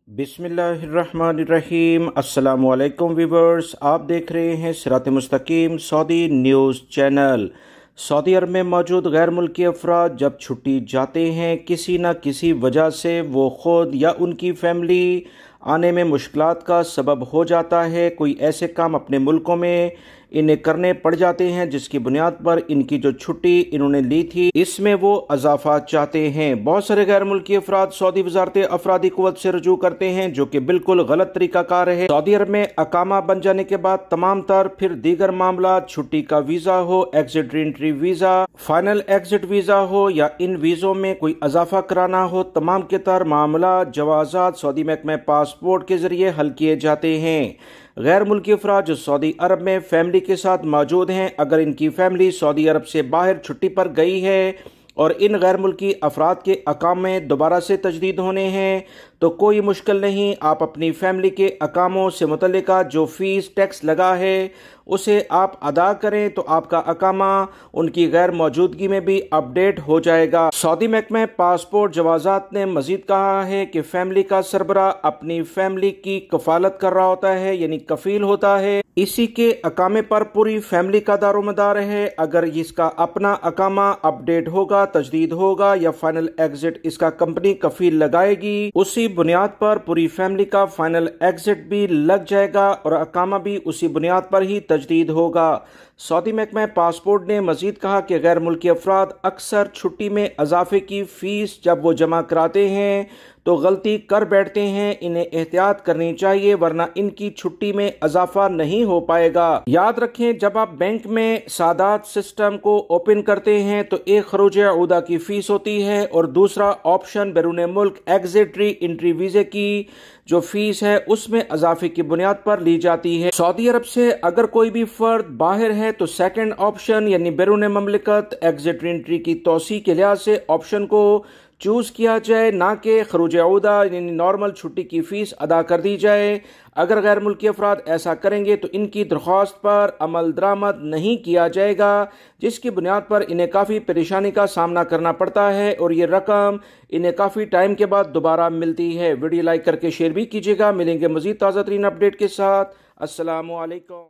बिस्मिल्लाहिर्रहमानिर्रहीम। अस्सलाम वालेकुम व्यूवर्स, आप देख रहे हैं सिरात मुस्तकीम सऊदी न्यूज़ चैनल। सऊदी अरब में मौजूद गैर मुल्की अफराद जब छुट्टी जाते हैं, किसी न किसी वजह से वो ख़ुद या उनकी फैमिली आने में मुश्किलात का सबब हो जाता है। कोई ऐसे काम अपने मुल्कों में इन्हें करने पड़ जाते हैं जिसकी बुनियाद पर इनकी जो छुट्टी इन्होंने ली थी इसमें वो इजाफा चाहते हैं। बहुत सारे गैर मुल्की अफराद सऊदी वजारत अफरादी कुव्वत से रजू करते हैं, जो कि बिल्कुल गलत तरीकाकार है। सऊदी अरब में अकामा बन जाने के बाद तमाम तर फिर दीगर मामला, छुट्टी का वीजा हो, exit re-entry visa, final exit visa हो या इन वीजों में कोई इजाफा कराना हो, तमाम के तर मामला जवाजात सऊदी महकमा पासपोर्ट के जरिए हल किए जाते हैं। गैर मुल्की अफराद जो सऊदी अरब में फैमिली के साथ मौजूद हैं, अगर इनकी फैमिली सऊदी अरब से बाहर छुट्टी पर गई है और इन गैर मुल्की अफराद के अकामे दोबारा से तजदीद होने हैं तो कोई मुश्किल नहीं। आप अपनी फैमिली के अकामों से मुतल्लिका जो फीस टैक्स लगा है उसे आप अदा करें तो आपका अकामा उनकी गैर मौजूदगी में भी अपडेट हो जाएगा। सऊदी महकमा पासपोर्ट जवाजात ने मजीद कहा है कि फैमिली का सरबराह अपनी फैमिली की कफालत कर रहा होता है, यानी कफील होता है। इसी के अकामे पर पूरी फैमिली का दारोमदार है। अगर इसका अपना अकामा अपडेट होगा, तजदीद होगा या फाइनल एग्जिट इसका कंपनी कफील लगाएगी, उसी बुनियाद पर पूरी फैमिली का फाइनल एग्जिट भी लग जाएगा और अकामा भी उसी बुनियाद पर ही तजदीद होगा। सऊदी महकमा पासपोर्ट ने मजीद कहा कि गैर मुल्की अफराद अक्सर छुट्टी में इजाफे की फीस जब वो जमा कराते हैं तो गलती कर बैठते हैं। इन्हें एहतियात करनी चाहिए वरना इनकी छुट्टी में इजाफा नहीं हो पाएगा। याद रखें, जब आप बैंक में सादात सिस्टम को ओपन करते हैं तो एक खरूज उदा की फीस होती है और दूसरा ऑप्शन बैरून मुल्क एग्जिट री एंट्री वीजे की जो फीस है उसमें इजाफे की बुनियाद पर ली जाती है। सऊदी अरब से अगर कोई भी फर्द बाहर है तो सेकंड ऑप्शन यानी बैरून ममलिकत एग्जिट एंट्री की तोसी के लिहाज से ऑप्शन को चूज किया जाए, ना कि खरूज उदा यानी नॉर्मल छुट्टी की फीस अदा कर दी जाए। अगर गैर मुल्की अफराद ऐसा करेंगे तो इनकी दरख्वास्त पर अमल दरामद नहीं किया जाएगा, जिसकी बुनियाद पर इन्हें काफ़ी परेशानी का सामना करना पड़ता है और ये रकम इन्हें काफ़ी टाइम के बाद दोबारा मिलती है। वीडियो लाइक करके शेयर भी कीजिएगा। मिलेंगे मजीद ताज़ा तरीन अपडेट के साथ। अस्सलामु अलैकुम।